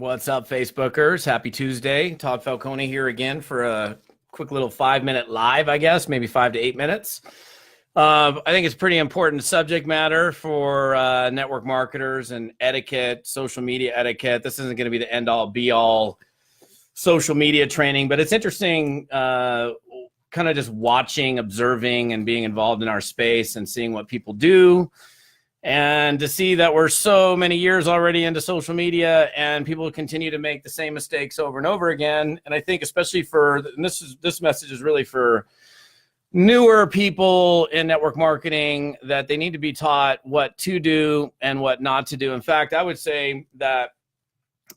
What's up, Facebookers? Happy Tuesday. Todd Falcone here again for a quick little 5-minute live, I guess, maybe 5 to 8 minutes. I think it's pretty important subject matter for network marketers and etiquette, social media etiquette. This isn't going to be the end-all, be-all social media training, but it's interesting kind of just watching, observing, and being involved in our space and seeing what people do. And to see that we're so many years already into social media and people continue to make the same mistakes over and over again. And I think especially this message is really for newer people in network marketing, that they need to be taught what to do and what not to do. In fact, I would say that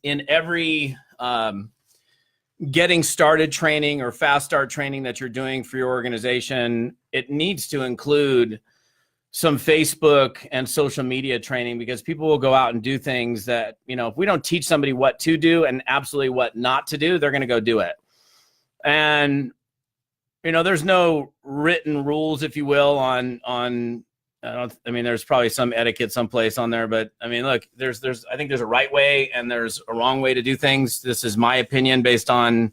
in every getting started training or fast start training that you're doing for your organization, it needs to include some Facebook and social media training, because people will go out and do things that, if we don't teach somebody what to do and absolutely what not to do, they're going to go do it. And, there's no written rules, if you will, there's probably some etiquette someplace on there, but look, I think there's a right way and there's a wrong way to do things. This is my opinion based on,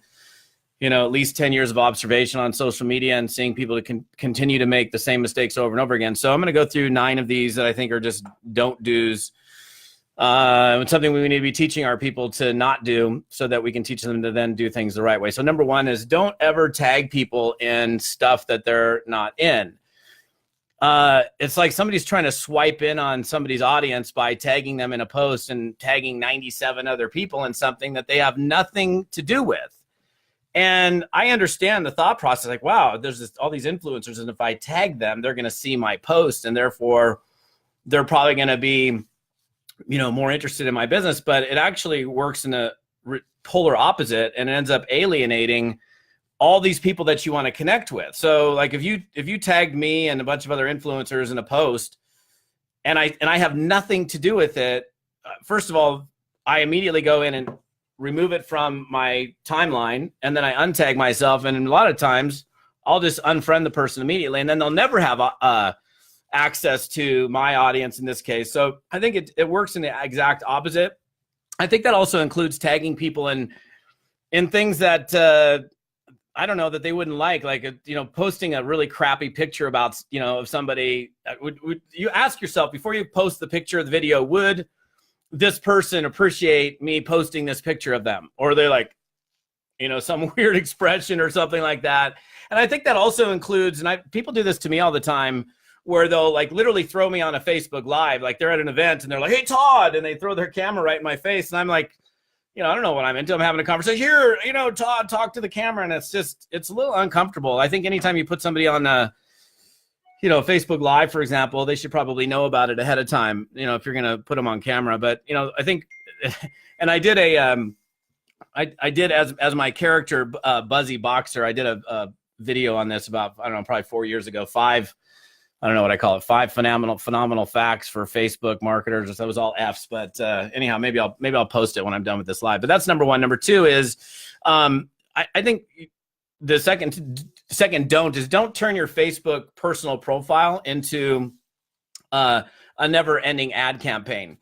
at least 10 years of observation on social media and seeing people to continue to make the same mistakes over and over again. So I'm going to go through 9 of these that I think are just don't do's. It's something we need to be teaching our people to not do so that we can teach them to then do things the right way. So number 1 is don't ever tag people in stuff that they're not in. It's like somebody's trying to swipe in on somebody's audience by tagging them in a post and tagging 97 other people in something that they have nothing to do with. And I understand the thought process, like, wow, there's all these influencers, and if I tag them, they're going to see my post, and therefore they're probably going to be, more interested in my business. But it actually works in a polar opposite, and it ends up alienating all these people that you want to connect with. So, like, if you tagged me and a bunch of other influencers in a post, and I have nothing to do with it, first of all, I immediately go in and remove it from my timeline, and then I untag myself. And a lot of times I'll just unfriend the person immediately, and then they'll never have access to my audience in this case. So I think it works in the exact opposite. I think that also includes tagging people in things that, I don't know, that they wouldn't like posting a really crappy picture about, of somebody. Would you ask yourself before you post the picture or the video, would this person appreciate me posting this picture of them? Or they're like, some weird expression or something like that. And I think that also includes, and people do this to me all the time, where they'll like literally throw me on a Facebook Live, like they're at an event and they're like, "Hey, Todd," and they throw their camera right in my face. And I'm like, I don't know what I'm into. I'm having a conversation here, Todd, talk to the camera. And it's a little uncomfortable. I think anytime you put somebody on Facebook Live, for example, they should probably know about it ahead of time, if you're going to put them on camera. But, I think, and I did I did as my character, Buzzy Boxer, I did a video on this about, I don't know, probably 4 years ago, 5 phenomenal facts for Facebook marketers. That was all F's, but anyhow, maybe I'll post it when I'm done with this live. But that's number 1. Number 2 is, I think the second don't turn your Facebook personal profile into a never-ending ad campaign.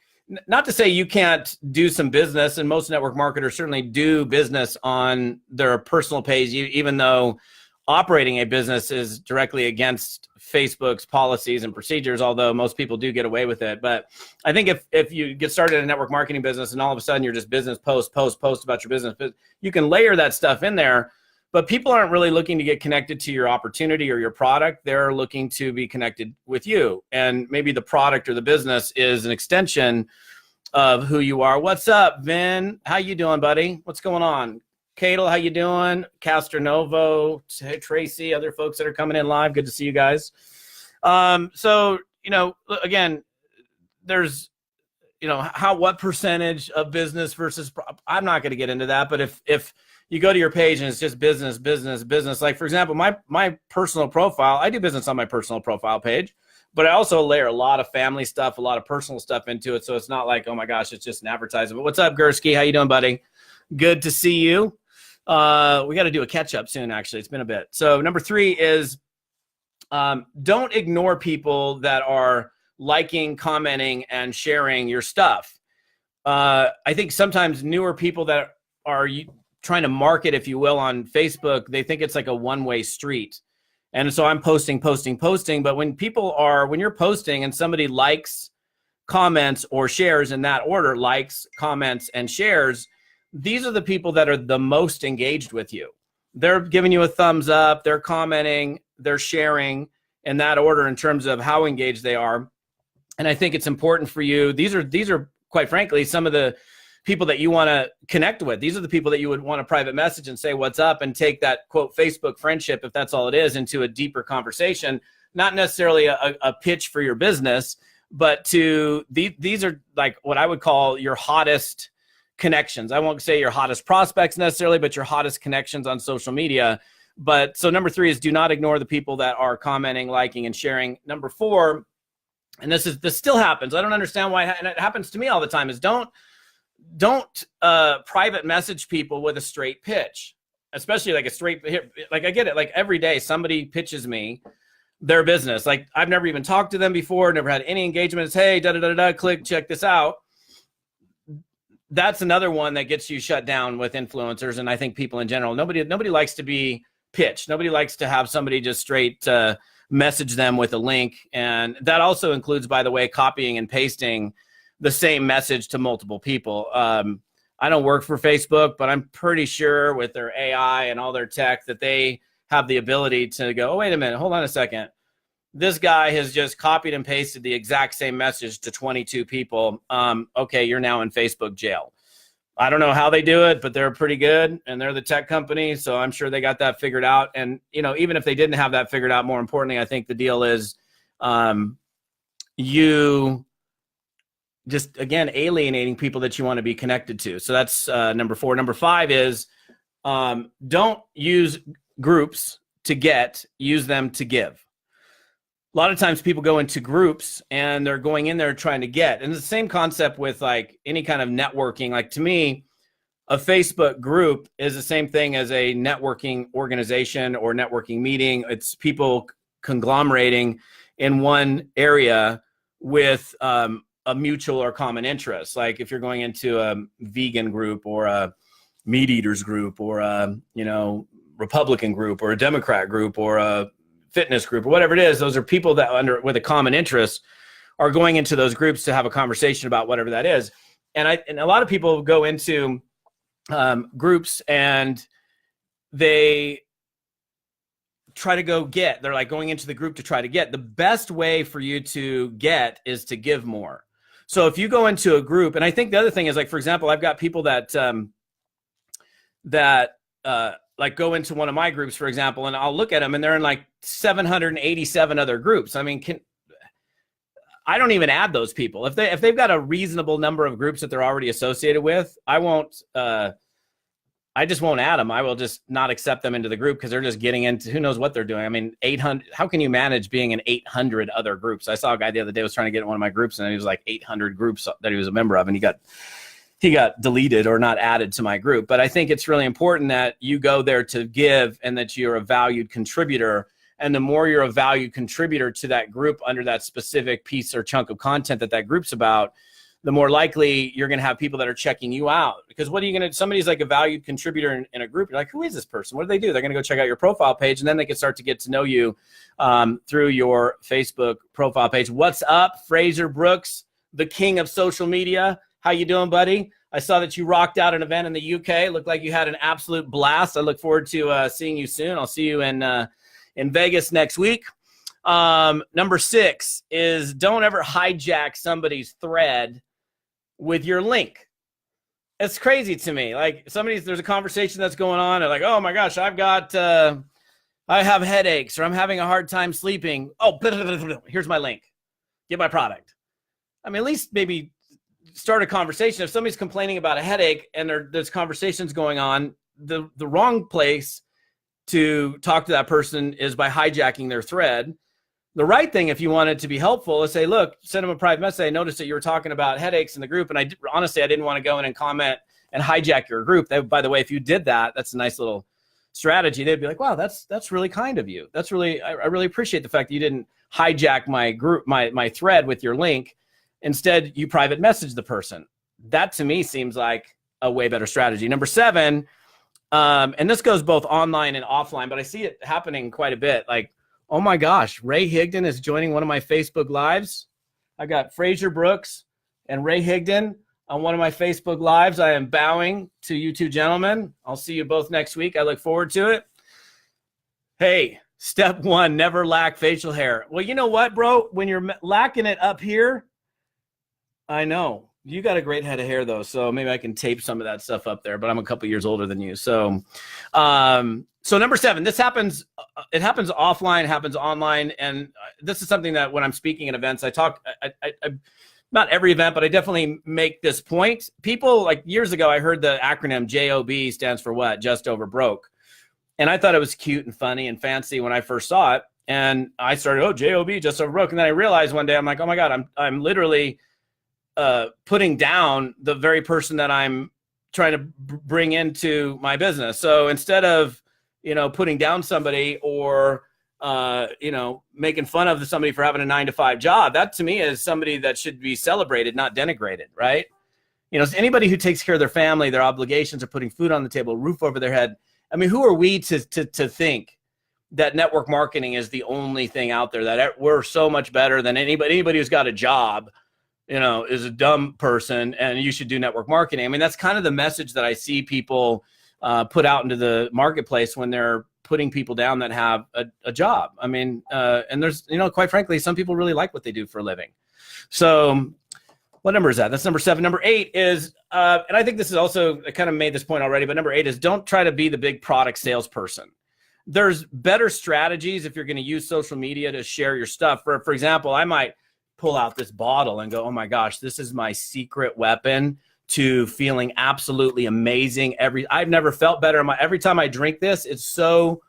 Not to say you can't do some business, and most network marketers certainly do business on their personal page, even though operating a business is directly against Facebook's policies and procedures, although most people do get away with it. But I think if you get started in a network marketing business and all of a sudden you're just business post about your business, you can layer that stuff in there. But people aren't really looking to get connected to your opportunity or your product. They're looking to be connected with you. And maybe the product or the business is an extension of who you are. What's up, Vin? How you doing, buddy? What's going on? Cadel, how you doing? Castronovo, Tracy, other folks that are coming in live. Good to see you guys. So, again, there's, what percentage of business versus, I'm not going to get into that, but if you go to your page and it's just business, like, for example, my personal profile, I do business on my personal profile page, but I also layer a lot of family stuff, a lot of personal stuff into it. So it's not like, oh my gosh, it's just an advertisement. But what's up, Gursky? How you doing, buddy? Good to see you. We got to do a catch up soon, actually. It's been a bit. So number 3 is don't ignore people that are liking, commenting, and sharing your stuff. I think sometimes newer people that are trying to market, if you will, on Facebook, they think it's like a one-way street. And so I'm posting. But when you're posting and somebody likes, comments, or shares in that order, likes, comments, and shares, these are the people that are the most engaged with you. They're giving you a thumbs up, they're commenting, they're sharing in that order in terms of how engaged they are. And I think it's important for you. These are quite frankly, some of the people that you want to connect with. These are the people that you would want to private message and say, what's up, and take that quote Facebook friendship, if that's all it is, into a deeper conversation, not necessarily a pitch for your business, but these are like what I would call your hottest connections. I won't say your hottest prospects necessarily, but your hottest connections on social media. But so number 3 is do not ignore the people that are commenting, liking, and sharing. Number 4, and this still happens. I don't understand why, and it happens to me all the time, is don't private message people with a straight pitch, especially like I get it. Like every day somebody pitches me their business. Like I've never even talked to them before, never had any engagement. It's, hey, click, check this out. That's another one that gets you shut down with influencers. And I think people in general, nobody likes to be pitched. Nobody likes to have somebody just straight message them with a link. And that also includes, by the way, copying and pasting the same message to multiple people. I don't work for Facebook, but I'm pretty sure with their AI and all their tech that they have the ability to go, oh, wait a minute, hold on a second. This guy has just copied and pasted the exact same message to 22 people. Okay, you're now in Facebook jail. I don't know how they do it, but they're pretty good, and they're the tech company, so I'm sure they got that figured out. And even if they didn't have that figured out, more importantly, I think the deal is you just, again, alienating people that you want to be connected to. So that's number 4. Number 5 is don't use groups to get, use them to give. A lot of times people go into groups and they're going in there trying to get. And it's the same concept with like any kind of networking. Like to me, a Facebook group is the same thing as a networking organization or networking meeting. It's people conglomerating in one area with a mutual or common interest. Like if you're going into a vegan group or a meat eaters group or a Republican group or a Democrat group or a fitness group or whatever it is, those are people that with a common interest are going into those groups to have a conversation about whatever that is. And a lot of people go into groups and they try to go get. They're like going into the group to try to get. The best way for you to get is to give more. So if you go into a group, and I think the other thing is, like, for example, I've got people that like go into one of my groups, for example, and I'll look at them and they're in like 787 other groups. I mean, I don't even add those people. If they've got a reasonable number of groups that they're already associated with, I just won't add them. I will just not accept them into the group because they're just getting into who knows what they're doing. I mean, 800, how can you manage being in 800 other groups? I saw a guy the other day was trying to get in one of my groups and he was like 800 groups that he was a member of, and he got deleted or not added to my group. But I think it's really important that you go there to give and that you're a valued contributor. And the more you're a valued contributor to that group under that specific piece or chunk of content that group's about, the more likely you're going to have people that are checking you out. Because what are you going to, somebody's like a valued contributor in a group. You're like, who is this person? What do they do? They're going to go check out your profile page, and then they can start to get to know you through your Facebook profile page. What's up, Fraser Brooks, the king of social media? How you doing, buddy? I saw that you rocked out an event in the UK. Looked like you had an absolute blast. I look forward to seeing you soon. I'll see you in Vegas next week. Number 6 is don't ever hijack somebody's thread with your link. It's crazy to me. Like there's a conversation that's going on and like, oh my gosh, I have headaches or I'm having a hard time sleeping. Oh, here's my link. Get my product. I mean, at least maybe start a conversation. If somebody's complaining about a headache and there's conversations going on, the wrong place to talk to that person is by hijacking their thread. The right thing, if you want it to be helpful, is say, look, send them a private message. I noticed that you were talking about headaches in the group, and honestly, I didn't want to go in and comment and hijack your group. By the way, if you did that, that's a nice little strategy. They'd be like, wow, that's really kind of you. That's really, I really appreciate the fact that you didn't hijack my group, my thread with your link. Instead, you private message the person. that to me seems like a way better strategy. Number 7, and this goes both online and offline, but I see it happening quite a bit. Like, oh my gosh, Ray Higdon is joining one of my Facebook lives. I got Fraser Brooks and Ray Higdon on one of my Facebook lives. I am bowing to you two gentlemen. I'll see you both next week. I look forward to it. Hey, step 1, never lack facial hair. Well, you know what, bro? When you're lacking it up here, I know. You got a great head of hair, though, so maybe I can tape some of that stuff up there, but I'm a couple years older than you. So number 7, this happens. It happens offline, happens online, and this is something that when I'm speaking at events, I talk. I not every event, but I definitely make this point. People, like years ago, I heard the acronym JOB stands for what? Just over broke. And I thought it was cute and funny and fancy when I first saw it. And I started, JOB, just over broke. And then I realized one day, I'm like, oh my God, I'm literally putting down the very person that I'm trying to bring into my business. So instead of, putting down somebody or, making fun of somebody for having a 9-to-5 job, that to me is somebody that should be celebrated, not denigrated, right? Anybody who takes care of their family, their obligations, are putting food on the table, roof over their head. I mean, who are we to think that network marketing is the only thing out there, that we're so much better than anybody who's got a job, is a dumb person and you should do network marketing. I mean, that's kind of the message that I see people put out into the marketplace when they're putting people down that have a job. I mean, and there's, quite frankly, some people really like what they do for a living. So what number is that? That's number 7. Number 8 is, and I think this is also, I kind of made this point already, but number 8 is don't try to be the big product salesperson. There's better strategies if you're going to use social media to share your stuff. For example, I might pull out this bottle and go, oh my gosh, this is my secret weapon to feeling absolutely amazing. I've never felt better. Every time I drink this, it's so,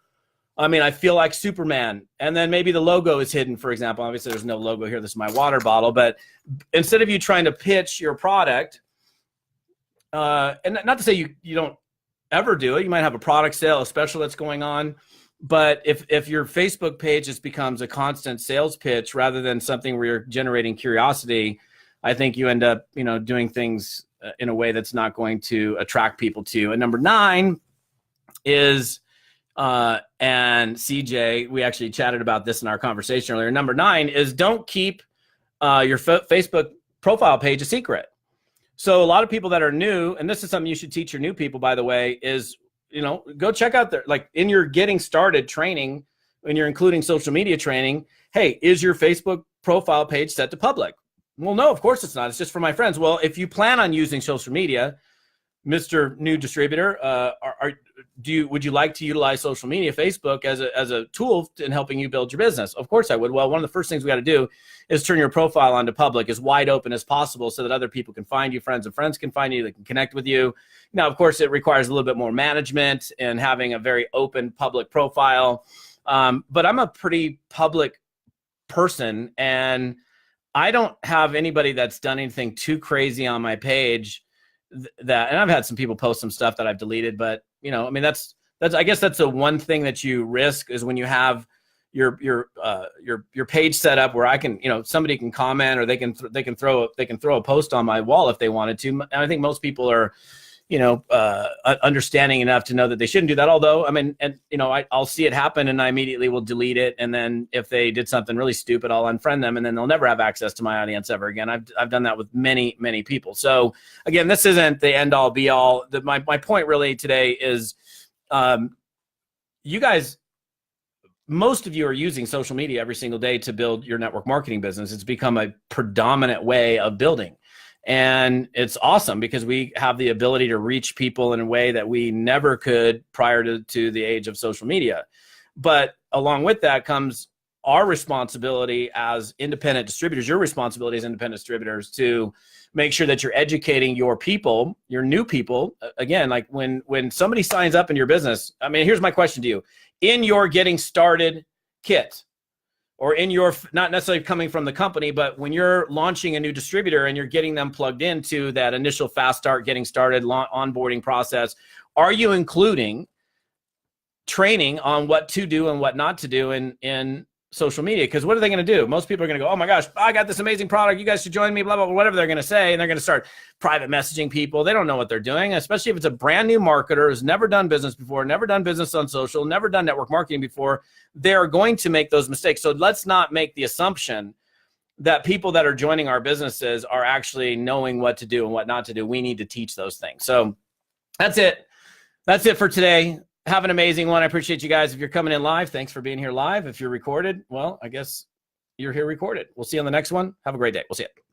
I feel like Superman. And then maybe the logo is hidden, for example. Obviously, there's no logo here. This is my water bottle. But instead of you trying to pitch your product, and not to say you don't ever do it. You might have a product sale, a special that's going on. But if your Facebook page just becomes a constant sales pitch rather than something where you're generating curiosity, I think you end up, doing things in a way that's not going to attract people to you. And number 9 is, and CJ, we actually chatted about this in our conversation earlier. Number 9 is don't keep your Facebook profile page a secret. So a lot of people that are new, and this is something you should teach your new people, by the way, is, go check out in your getting started training, when you're including social media training, hey, is your Facebook profile page set to public? Well, no, of course it's not. It's just for my friends. Well, if you plan on using social media, Mr. New Distributor, would you like to utilize social media, Facebook, as a tool in helping you build your business? Of course I would. Well, one of the first things we got to do is turn your profile onto public as wide open as possible so that other people can find you, friends of friends can find you, they can connect with you. Now, of course, it requires a little bit more management and having a very open public profile. But I'm a pretty public person, and I don't have anybody that's done anything too crazy on my page and I've had some people post some stuff that I've deleted, but that's I guess that's the one thing that you risk is when you have your page set up where I can, somebody can comment or they can throw a post on my wall if they wanted to. And I think most people are, understanding enough to know that they shouldn't do that. Although, I'll see it happen and I immediately will delete it. And then if they did something really stupid, I'll unfriend them and then they'll never have access to my audience ever again. I've done that with many, many people. So again, this isn't the end all be all. My point really today is, you guys, most of you are using social media every single day to build your network marketing business. It's become a predominant way of building. And it's awesome because we have the ability to reach people in a way that we never could prior to the age of social media. But along with that comes our responsibility as independent distributors, your responsibility as independent distributors to make sure that you're educating your people, your new people. Again, like when somebody signs up in your business, here's my question to you. In your getting started kit, or in your, not necessarily coming from the company, but when you're launching a new distributor and you're getting them plugged into that initial fast start, getting started, onboarding process, are you including training on what to do and what not to do in social media. Because what are they going to do? Most people are going to go, oh my gosh, I got this amazing product. You guys should join me, blah, blah, blah, whatever they're going to say. And they're going to start private messaging people. They don't know what they're doing, especially if it's a brand new marketer who's never done business before, never done business on social, never done network marketing before. They're going to make those mistakes. So let's not make the assumption that people that are joining our businesses are actually knowing what to do and what not to do. We need to teach those things. So that's it. That's it for today. Have an amazing one. I appreciate you guys. If you're coming in live, thanks for being here live. If you're recorded, well, I guess you're here recorded. We'll see you on the next one. Have a great day. We'll see you.